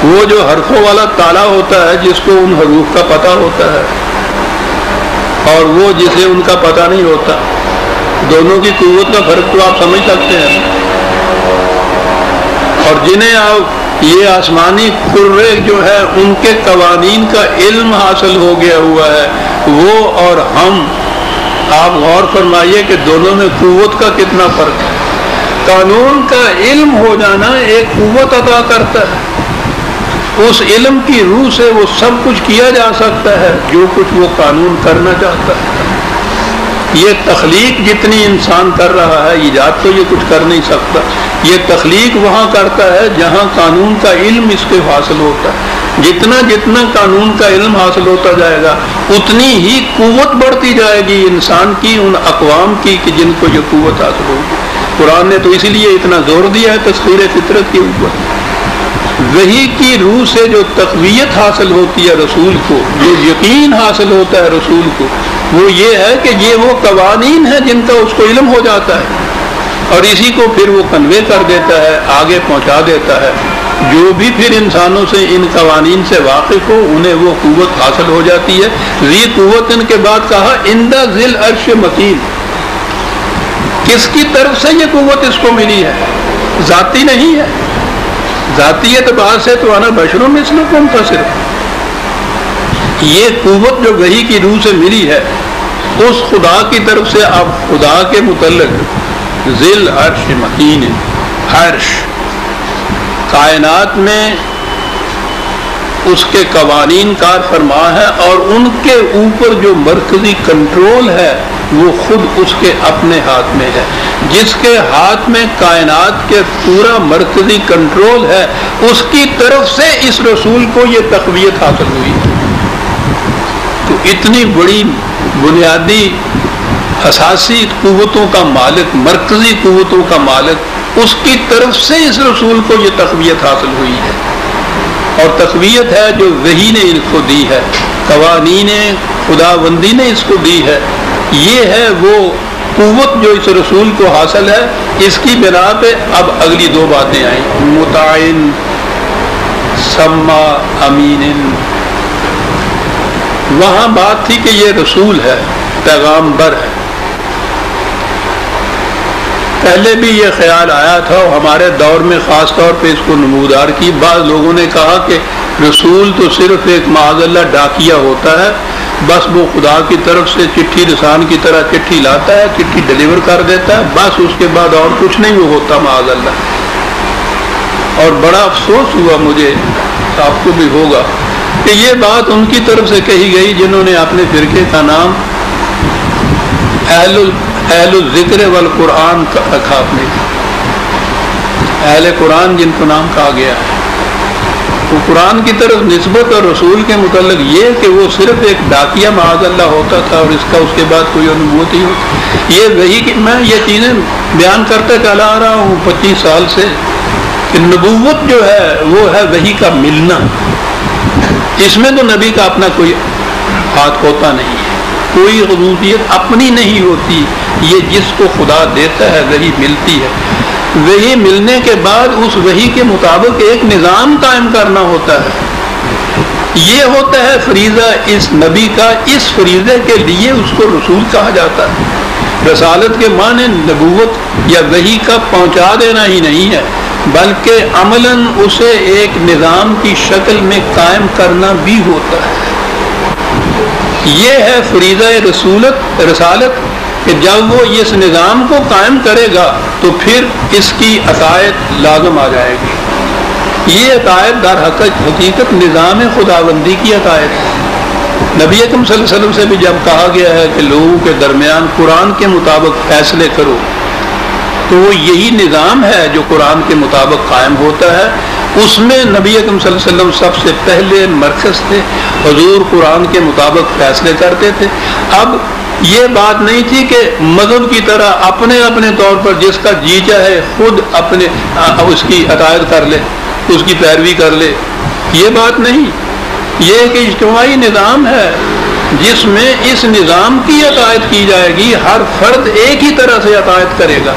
وہ جو حرفوں والا تالا ہوتا ہے جس کو ان حروف کا پتہ ہوتا ہے، اور وہ جسے ان کا پتہ نہیں ہوتا، دونوں کی قوت کا فرق تو آپ سمجھ سکتے ہیں. اور جنہیں آپ یہ آسمانی قرے جو ہے ان کے قوانین کا علم حاصل ہو گیا ہوا ہے، وہ اور ہم، آپ غور فرمائیے کہ دونوں میں قوت کا کتنا فرق ہے. قانون کا علم ہو جانا ایک قوت عطا کرتا ہے، اس علم کی روح سے وہ سب کچھ کیا جا سکتا ہے جو کچھ وہ قانون کرنا چاہتا ہے. یہ تخلیق جتنی انسان کر رہا ہے، ایجاد تو یہ کچھ کر نہیں سکتا. یہ تخلیق وہاں کرتا ہے جہاں قانون کا علم اس کے حاصل ہوتا ہے. جتنا جتنا قانون کا علم حاصل ہوتا جائے گا اتنی ہی قوت بڑھتی جائے گی انسان کی، ان اقوام کی کہ جن کو یہ قوت حاصل ہوگی. قرآن نے تو اسی لیے اتنا زور دیا ہے تسخیر فطرت کے اوپر. وحی کی روح سے جو تقویت حاصل ہوتی ہے رسول کو، جو یقین حاصل ہوتا ہے رسول کو، وہ یہ ہے کہ یہ وہ قوانین ہیں جن کا اس کو علم ہو جاتا ہے، اور اسی کو پھر وہ کنوے کر دیتا ہے، آگے پہنچا دیتا ہے. جو بھی پھر انسانوں سے ان قوانین سے واقف ہو انہیں وہ قوت حاصل ہو جاتی ہے. ذی قوت ان کے بعد کہا عند ذی العرش مکین. کس کی طرف سے یہ قوت اس کو ملی ہے؟ ذاتی نہیں ہے. ذاتی اعتبار سے تو انا بشر مثلکم تھا صرف. یہ قوت جو وحی کی روح سے ملی ہے اس خدا کی طرف سے. اب خدا کے متعلق ذل عرش مکین، عرش کائنات میں اس کے قوانین کار فرما ہے، اور ان کے اوپر جو مرکزی کنٹرول ہے وہ خود اس کے اپنے ہاتھ میں ہے. جس کے ہاتھ میں کائنات کے پورا مرکزی کنٹرول ہے اس کی طرف سے اس رسول کو یہ تقویت حاصل ہوئی. تو اتنی بڑی بنیادی اساسی قوتوں کا مالک، مرکزی قوتوں کا مالک، اس کی طرف سے اس رسول کو یہ تقویت حاصل ہوئی ہے. اور تقویت ہے جو وحی نے ان کو دی ہے، قوانین خداوندی نے اس کو دی ہے. یہ ہے وہ قوت جو اس رسول کو حاصل ہے. اس کی بنا پہ اب اگلی دو باتیں آئیں، مطاعن سما امین. وہاں بات تھی کہ یہ رسول ہے، پیغامبر ہے. پہلے بھی یہ خیال آیا تھا، اور ہمارے دور میں خاص طور پہ اس کو نمودار کی. بعض لوگوں نے کہا کہ رسول تو صرف ایک معاذ اللہ ڈاکیہ ہوتا ہے، بس وہ خدا کی طرف سے چٹھی رسان کی طرح چٹھی لاتا ہے، چٹھی ڈیلیور کر دیتا ہے، بس اس کے بعد اور کچھ نہیں وہ ہوتا معاذ اللہ. اور بڑا افسوس ہوا مجھے، آپ کو بھی ہوگا، کہ یہ بات ان کی طرف سے کہی گئی جنہوں نے اپنے فرقے کا نام اہل الذکر والقرآن رکھا اپنے. اہل قرآن جن کو نام کہا گیا ہے، وہ قرآن کی طرف نسبت اور رسول کے متعلق یہ کہ وہ صرف ایک ڈاکیہ معاذ اللہ ہوتا تھا اور اس کے بعد کوئی نبوت ہی ہوتی. یہ وہی کہ میں یہ چیزیں بیان کرتا چلا آ رہا ہوں 25 سال سے کہ نبوت جو ہے وہ ہے وحی کا ملنا. اس میں تو نبی کا اپنا کوئی ہاتھ ہوتا نہیں ہے، کوئی خصوصیت اپنی نہیں ہوتی. یہ جس کو خدا دیتا ہے وہی ملتی ہے. وہی ملنے کے بعد اس وحی کے مطابق ایک نظام قائم کرنا ہوتا ہے. یہ ہوتا ہے فریضہ اس نبی کا. اس فریضے کے لیے اس کو رسول کہا جاتا ہے. رسالت کے معنی نبوت یا وحی کا پہنچا دینا ہی نہیں ہے، بلکہ عملاً اسے ایک نظام کی شکل میں قائم کرنا بھی ہوتا ہے. یہ ہے فریضہ رسالت کہ جب وہ اس نظام کو قائم کرے گا تو پھر اس کی عطایت لازم آ جائے گی. یہ عطایت در حقیقت نظام خداوندی کی عطایت ہے. نبی اکرم صلی اللہ علیہ وسلم سے بھی جب کہا گیا ہے کہ لوگوں کے درمیان قرآن کے مطابق فیصلے کرو، تو وہ یہی نظام ہے جو قرآن کے مطابق قائم ہوتا ہے. اس میں نبی اکرم صلی اللہ علیہ وسلم سب سے پہلے مرکز تھے. حضور قرآن کے مطابق فیصلے کرتے تھے. اب یہ بات نہیں تھی کہ مذہب کی طرح اپنے اپنے طور پر جس کا جی چاہے خود اپنے اس کی عطایت کر لے، اس کی پیروی کر لے. یہ بات نہیں. یہ ایک اجتماعی نظام ہے جس میں اس نظام کی عطایت کی جائے گی. ہر فرد ایک ہی طرح سے عطایت کرے گا.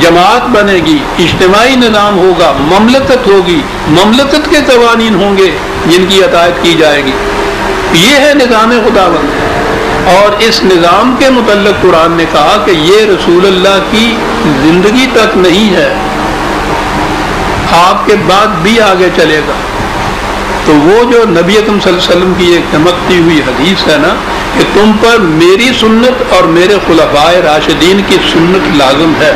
جماعت بنے گی، اجتماعی نظام ہوگا، مملکت ہوگی، مملکت کے قوانین ہوں گے جن کی اطاعت کی جائے گی. یہ ہے نظام خداوند. اور اس نظام کے متعلق قرآن نے کہا کہ یہ رسول اللہ کی زندگی تک نہیں ہے، آپ کے بعد بھی آگے چلے گا. تو وہ جو نبی اکرم صلی اللہ علیہ وسلم کی ایک چمکتی ہوئی حدیث ہے نا کہ تم پر میری سنت اور میرے خلفائے راشدین کی سنت لازم ہے،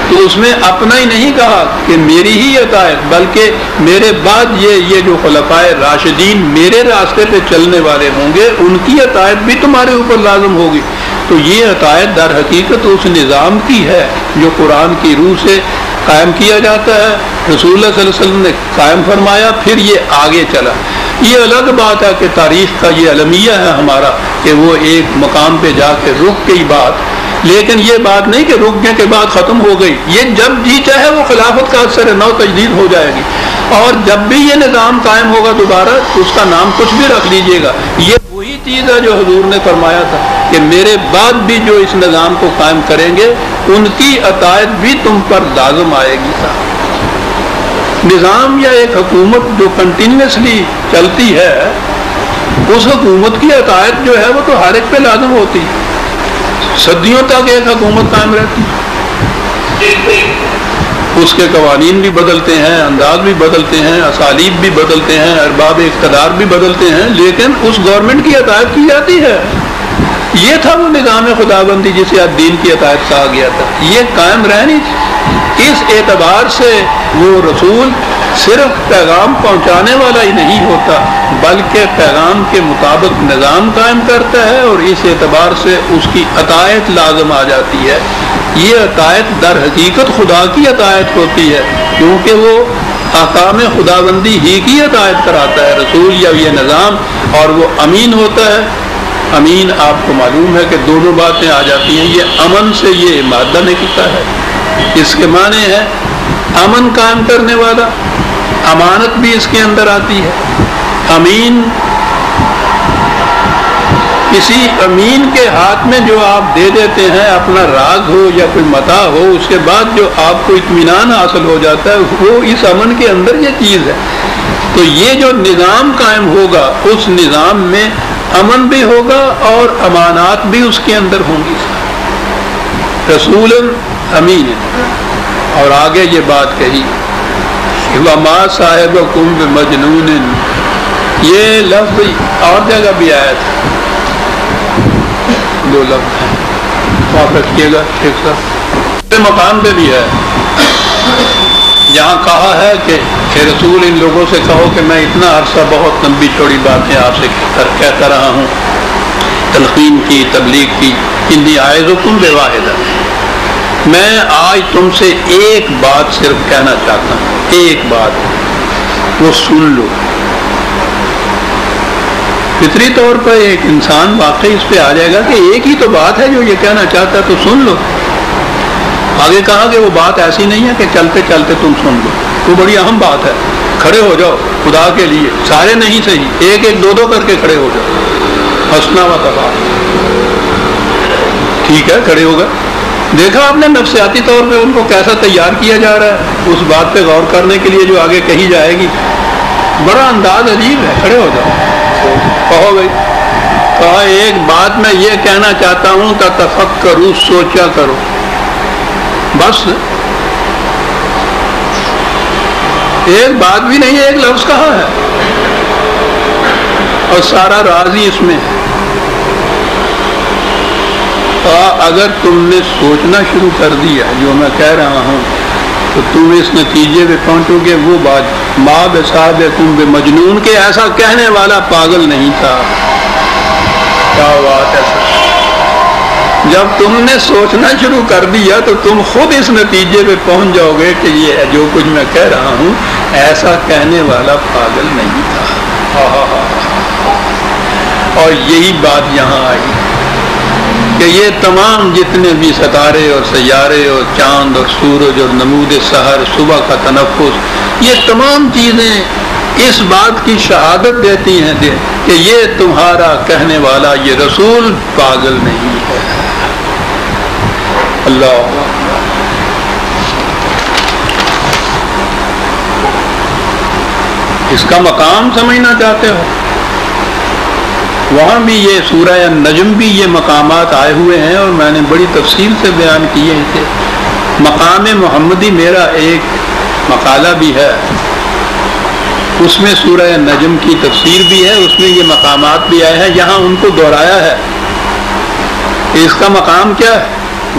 تو اس میں اپنا ہی نہیں کہا کہ میری ہی اطاعت، بلکہ میرے بعد یہ جو خلفائے راشدین میرے راستے پہ چلنے والے ہوں گے ان کی اطاعت بھی تمہارے اوپر لازم ہوگی. تو یہ اطاعت در حقیقت اس نظام کی ہے جو قرآن کی روح سے قائم کیا جاتا ہے، رسول اللہ صلی اللہ علیہ وسلم نے قائم فرمایا، پھر یہ آگے چلا. یہ الگ بات ہے کہ تاریخ کا یہ المیہ ہے ہمارا کہ وہ ایک مقام پہ جا کے رک گئی بات، لیکن یہ بات نہیں کہ رکنے کے بعد ختم ہو گئی. یہ جب جی چاہے وہ خلافت کا اثر نو تجدید ہو جائے گی، اور جب بھی یہ نظام قائم ہوگا دوبارہ اس کا نام کچھ بھی رکھ لیجیے گا. یہ وہی چیز ہے جو حضور نے فرمایا تھا کہ میرے بعد بھی جو اس نظام کو قائم کریں گے ان کی اطاعت بھی تم پر لازم آئے گی. نظام یا ایک حکومت جو کنٹینیوسلی چلتی ہے اس حکومت کی اطاعت جو ہے وہ تو ہر ایک پہ لازم ہوتی ہے. صدیوں تک ایک حکومت قائم رہتی ہے، اس کے قوانین بھی بدلتے ہیں، انداز بھی بدلتے ہیں، اسالیب بھی بدلتے ہیں، ارباب اقتدار بھی بدلتے ہیں، لیکن اس گورنمنٹ کی اطاعت کی جاتی ہے. یہ تھا وہ نظام خداوندی جسے آج دین کی اطاعت کہا گیا تھا. یہ قائم رہنی تھی. اس اعتبار سے وہ رسول صرف پیغام پہنچانے والا ہی نہیں ہوتا بلکہ پیغام کے مطابق نظام قائم کرتا ہے، اور اس اعتبار سے اس کی اطاعت لازم آ جاتی ہے. یہ اطاعت در حقیقت خدا کی اطاعت ہوتی ہے کیونکہ وہ احکام خداوندی ہی کی اطاعت کراتا ہے رسول یا یہ نظام، اور وہ امین ہوتا ہے. امین آپ کو معلوم ہے کہ دونوں باتیں آ جاتی ہیں. یہ امن سے یہ مادہ نکلتا ہے، اس کے معنی ہے امن قائم کرنے والا، امانت بھی اس کے اندر آتی ہے. امین کسی امین کے ہاتھ میں جو آپ دے دیتے ہیں اپنا راز ہو یا کوئی متاع ہو، اس کے بعد جو آپ کو اطمینان حاصل ہو جاتا ہے وہ اس امن کے اندر یہ چیز ہے. تو یہ جو نظام قائم ہوگا اس نظام میں امن بھی ہوگا اور امانات بھی اس کے اندر ہوں گی. رسول امین. اور آگے یہ بات کہی وما صاحبکم بمجنون، یہ لفظ اور جگہ بھی آیا تھا، دو لفظ ہیں، آپ رکھیے گا ٹھیک سر. مقام پہ بھی ہے جہاں کہا ہے کہ رسول ان لوگوں سے کہو کہ میں اتنا عرصہ بہت لمبی چوڑی باتیں آپ سے کہتا رہا ہوں، تلقین کی، تبلیغ کی، انی اعظکم بواحدہ، میں آج تم سے ایک بات صرف کہنا چاہتا ہوں، ایک بات، وہ سن لو. فطری طور پر ایک انسان واقعی اس پہ آ جائے گا کہ ایک ہی تو بات ہے جو یہ کہنا چاہتا ہے، تو سن لو. آگے کہا کہ وہ بات ایسی نہیں ہے کہ چلتے چلتے تم سن لو، وہ بڑی اہم بات ہے. کھڑے ہو جاؤ خدا کے لیے، سارے نہیں صحیح، ایک ایک دو دو کر کے کھڑے ہو جاؤ. حسنا و تبا، ٹھیک ہے کھڑے ہو گئے. دیکھا آپ نے نفسیاتی طور پہ ان کو کیسا تیار کیا جا رہا ہے اس بات پہ غور کرنے کے لیے جو آگے کہی جائے گی. بڑا انداز عجیب ہے. کھڑے ہو جاؤ، کہو بھائی، کہا ایک بات میں یہ کہنا چاہتا ہوں تفکروا، سوچا کرو. بس ایک بات بھی نہیں ہے، ایک لفظ کہا ہے اور سارا راز ہی اس میں ہے. اگر تم نے سوچنا شروع کر دیا جو میں کہہ رہا ہوں تو تم اس نتیجے پہ پہنچو گے وہ بات ما بصاحبکم بمجنون کے ایسا کہنے والا پاگل نہیں تھا. کیا بات ہے. جب تم نے سوچنا شروع کر دیا تو تم خود اس نتیجے پہ پہنچ جاؤ گے کہ یہ جو کچھ میں کہہ رہا ہوں ایسا کہنے والا پاگل نہیں تھا. اور یہی بات یہاں آئی کہ یہ تمام جتنے بھی ستارے اور سیارے اور چاند اور سورج اور نمود سحر، صبح کا تنفس، یہ تمام چیزیں اس بات کی شہادت دیتی ہیں کہ یہ تمہارا کہنے والا یہ رسول پاگل نہیں ہے. اللہ اس کا مقام سمجھنا چاہتے ہو؟ وہاں بھی یہ سورہ النجم بھی یہ مقامات آئے ہوئے ہیں اور میں نے بڑی تفصیل سے بیان کیے ہیں کہ مقام محمدی میرا ایک مقالہ بھی ہے، اس میں سورہ النجم کی تفسیر بھی ہے، اس میں یہ مقامات بھی آئے ہیں، یہاں ان کو دہرایا ہے کہ اس کا مقام کیا ہے؟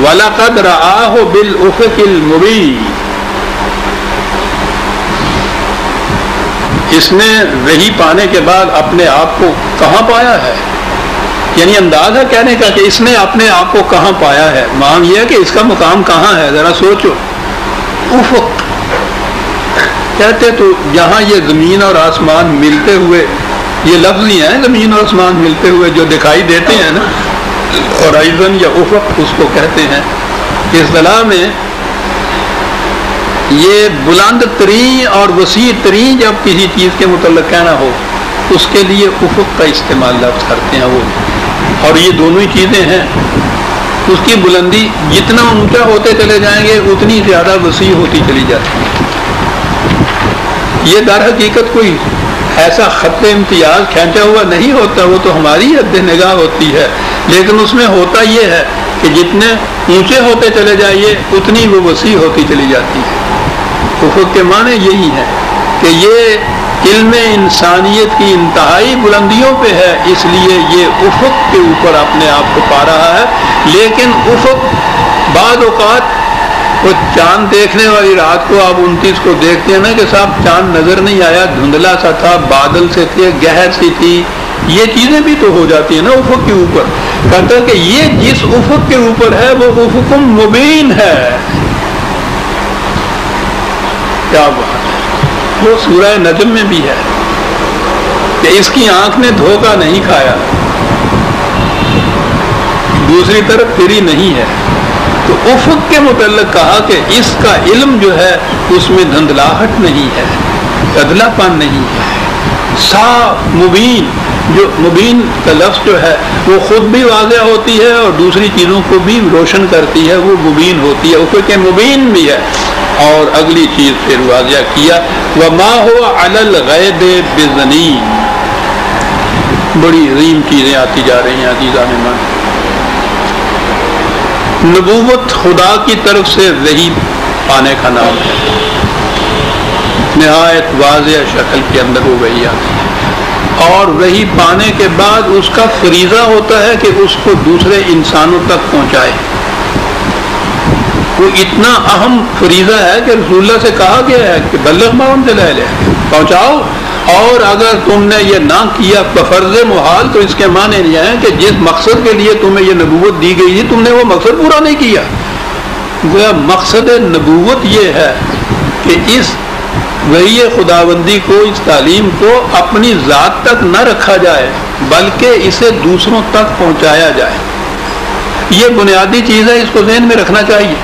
وَلَقَدْ رَآهُ بِالْأُفُقِ الْمُبِينِ، اس نے وحی پانے کے بعد اپنے آپ کو کہاں پایا ہے؟ یعنی انداز ہے کہنے کا کہ اس نے اپنے آپ کو کہاں پایا ہے، مان یہ ہے کہ اس کا مقام کہاں ہے، ذرا سوچو۔ افق کہتے تو جہاں یہ زمین اور آسمان ملتے ہوئے، یہ لفظ ہی ہیں زمین اور آسمان ملتے ہوئے جو دکھائی دیتے ہیں نا، ہورائزن یا افق اس کو کہتے ہیں۔ اصطلاح میں یہ بلند ترین اور وسیع ترین جب کسی چیز کے متعلق کہنا ہو اس کے لیے افق کا استعمال لفظ کرتے ہیں وہ، اور یہ دونوں ہی چیزیں ہیں۔ اس کی بلندی جتنا اونچا ہوتے چلے جائیں گے اتنی زیادہ وسیع ہوتی چلی جاتی ہے۔ یہ در حقیقت کوئی ایسا خط امتیاز کھینچا ہوا نہیں ہوتا، وہ تو ہماری حد نگاہ ہوتی ہے، لیکن اس میں ہوتا یہ ہے کہ جتنے اونچے ہوتے چلے جائیے اتنی وہ وسیع ہوتی چلی جاتی ہے۔ افق کے معنی یہی ہے کہ یہ علم انسانیت کی انتہائی بلندیوں پہ ہے، اس لیے یہ افق کے اوپر اپنے آپ کو پا رہا ہے۔ لیکن افق بعض اوقات وہ چاند دیکھنے والی رات کو آپ 29 کو دیکھتے ہیں نا کہ صاحب چاند نظر نہیں آیا، دھندلا سا تھا، بادل سے تھے، گہر سی تھی، یہ چیزیں بھی تو ہو جاتی ہیں نا افق کے اوپر۔ کہتا کہ یہ جس افق کے اوپر ہے وہ افق مبین ہے۔ کیا بات ہے، وہ سورہ نجم میں بھی ہے کہ اس کی آنکھ نے دھوکہ نہیں کھایا، دوسری طرف پھری نہیں ہے۔ تو افق کے متعلق کہا کہ اس کا علم جو ہے اس میں دھندلاہٹ نہیں ہے، ادلا پن نہیں ہے، صاف مبین۔ جو مبین کا لفظ جو ہے وہ خود بھی واضح ہوتی ہے اور دوسری چیزوں کو بھی روشن کرتی ہے، وہ مبین ہوتی ہے، افق مبین بھی ہے۔ اور اگلی چیز پھر واضح کیا وَمَا هُوَ عَلَى الْغَيْبِ بِضَنِينٍ، بڑی عظیم چیزیں آتی جا رہی ہیں عزیزان من۔ نبوت خدا کی طرف سے وحی پانے کا نام ہے، نہایت واضح شکل کے اندر وہ وحی آتی ہے، اور وحی پانے کے بعد اس کا فریضہ ہوتا ہے کہ اس کو دوسرے انسانوں تک پہنچائے۔ وہ اتنا اہم فریضہ ہے کہ رسول اللہ سے کہا گیا ہے کہ بلغ ما انزل الیک، پہنچاؤ، اور اگر تم نے یہ نہ کیا بفرض محال تو اس کے معنی نہیں ہے کہ جس مقصد کے لیے تمہیں یہ نبوت دی گئی تھی تم نے وہ مقصد پورا نہیں کیا۔ گویا مقصد نبوت یہ ہے کہ اس وحی خداوندی کو، اس تعلیم کو اپنی ذات تک نہ رکھا جائے بلکہ اسے دوسروں تک پہنچایا جائے۔ یہ بنیادی چیز ہے، اس کو ذہن میں رکھنا چاہیے۔